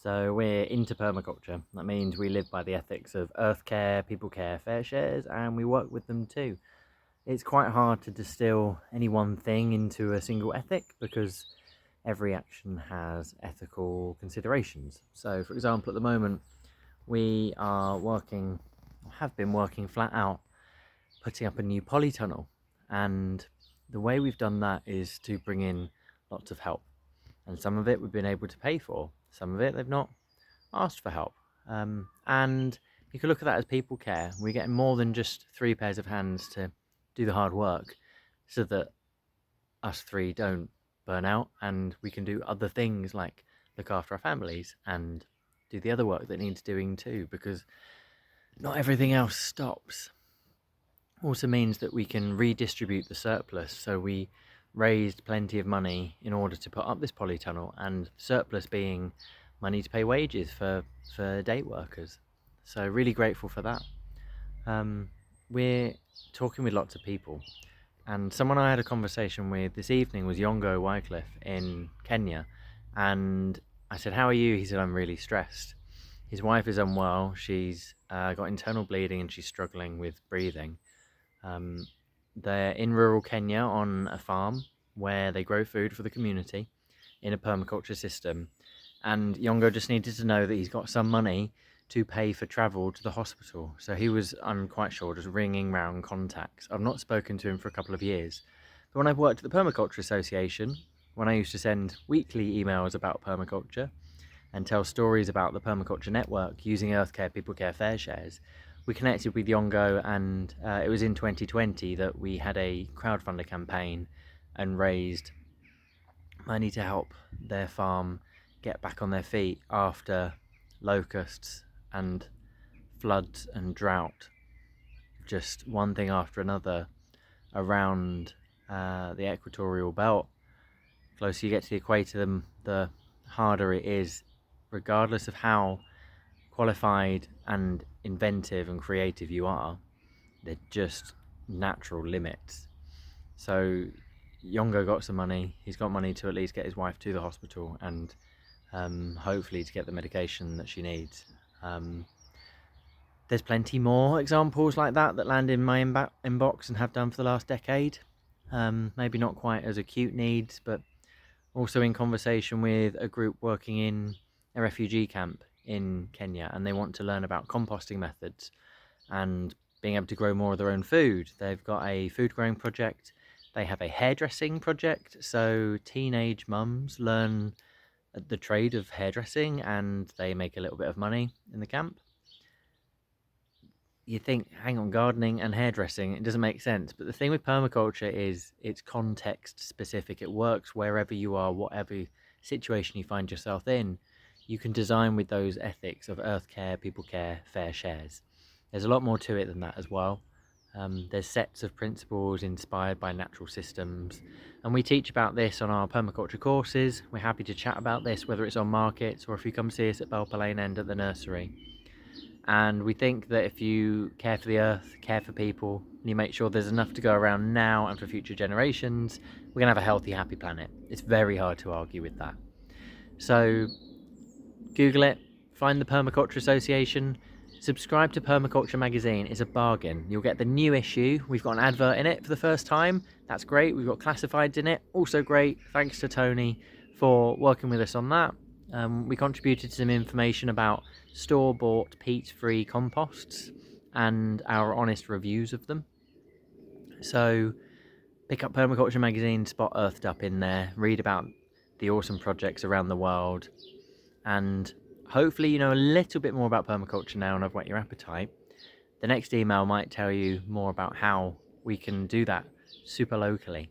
So we're into permaculture. That means we live by the ethics of earth care, people care, fair shares, and we work with them too. It's quite hard to distill any one thing into a single ethic because every action has ethical considerations. So, for example, at the moment, we are working, have been working flat out, putting up a new polytunnel. And the way we've done that is to bring in lots of help. And some of it we've been able to pay for, some of it they've not asked for help. And you can look at that as people care. We get more than just three pairs of hands to do the hard work so that us three don't burn out and we can do other things like look after our families and do the other work that needs doing too, because not everything else stops. Also means that we can redistribute the surplus. So we raised plenty of money in order to put up this polytunnel, and surplus being money to pay wages for date workers. So really grateful for that. We're talking with lots of people, and someone I had a conversation with this evening was Yongo Wycliffe in Kenya, and I said, "How are you?" He said, "I'm really stressed." His wife is unwell. She's got internal bleeding and she's struggling with breathing. They're in rural Kenya on a farm where they grow food for the community in a permaculture system. And Yongo just needed to know that he's got some money to pay for travel to the hospital. So he was, I'm quite sure, just ringing round contacts. I've not spoken to him for a couple of years. But when I worked at the Permaculture Association, when I used to send weekly emails about permaculture and tell stories about the permaculture network using Earth Care, People Care, Fair Shares, we connected with Yongo, and it was in 2020 that we had a crowdfunder campaign and raised money to help their farm get back on their feet after locusts and floods and drought, just one thing after another around the equatorial belt. The closer you get to the equator, the harder it is, regardless of how qualified and inventive and creative you are. They're just natural limits. So Yongo got some money. He's got money to at least get his wife to the hospital and hopefully to get the medication that she needs. There's plenty more examples like that land in my inbox and have done for the last decade. Maybe not quite as acute needs, but also in conversation with a group working in a refugee camp in Kenya, and they want to learn about composting methods and being able to grow more of their own food. They've got a food growing project. They have a hairdressing project, so teenage mums learn the trade of hairdressing and they make a little bit of money in the camp. You think, hang on, gardening and hairdressing, it doesn't make sense. But the thing with permaculture is it's context specific. It works wherever you are, whatever situation you find yourself in. You can design with those ethics of earth care, people care, fair shares. There's a lot more to it than that as well. There's sets of principles inspired by natural systems, and we teach about this on our permaculture courses. We're happy to chat about this, whether it's on markets or if you come see us at Belper Lane End at the nursery. And we think that if you care for the earth, care for people, and you make sure there's enough to go around now and for future generations, we're going to have a healthy, happy planet. It's very hard to argue with that. So Google it, find the Permaculture Association, subscribe to Permaculture magazine. It's a bargain. You'll get the new issue. We've got an advert in it for the first time. That's great. We've got classifieds in it. Also great. Thanks to Tony for working with us on that. We contributed some information about store-bought peat-free composts and our honest reviews of them. So pick up Permaculture magazine, spot Earthed Up in there, read about the awesome projects around the world, and hopefully you know a little bit more about permaculture now and I've whet your appetite. The next email might tell you more about how we can do that super locally.